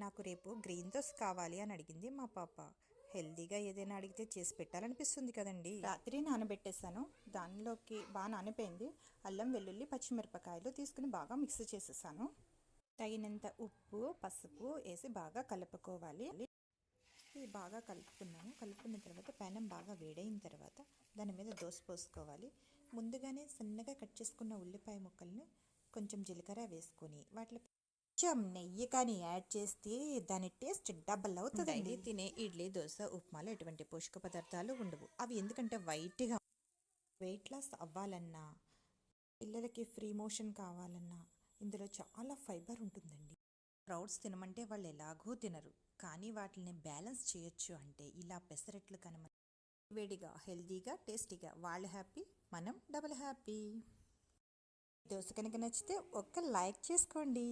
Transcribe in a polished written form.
నాకు రేపు గ్రీన్ దోస కావాలి అని అడిగింది మా పాప. హెల్దీగా ఏదైనా అడిగితే చేసి పెట్టాలనిపిస్తుంది కదండి. రాత్రి నానబెట్టేసాను. దానిలోకి బాగా నానిపోయింది. అల్లం, వెల్లుల్లి, పచ్చిమిరపకాయలు తీసుకుని బాగా మిక్స్ చేసేసాను. తగినంత ఉప్పు, పసుపు వేసి బాగా కలుపుకోవాలి. ఇది బాగా కలుపుకున్న తర్వాత పెనం బాగా వేడైన తర్వాత దాని మీద దోస పోసుకోవాలి. ముందుగానే సన్నగా కట్ చేసుకున్న ఉల్లిపాయ ముక్కలను కొంచెం జీలకర్ర వేసుకొని వాటిలో కొంచెం నెయ్యి కానీ యాడ్ చేస్తే దాని టేస్ట్ డబల్ అవుతుందండి. తినే ఇడ్లీ, దోశ, ఉప్మాలో ఎటువంటి పోషక పదార్థాలు ఉండవు. అవి ఎందుకంటే వైట్గా వెయిట్ లాస్ అవ్వాలన్నా, పిల్లలకి ఫ్రీ మోషన్ కావాలన్నా ఇందులో చాలా ఫైబర్ ఉంటుందండి. స్ప్రౌట్స్ తినమంటే వాళ్ళు ఎలాగూ తినరు, కానీ వాటిని బ్యాలెన్స్ చేయొచ్చు అంటే ఇలా పెసరట్లు కనుమ వేడిగా, హెల్దీగా, టేస్టీగా వాళ్ళు హ్యాపీ, మనం డబుల్ హ్యాపీ. దోశ కనుక నచ్చితే ఒక్క లైక్ చేసుకోండి.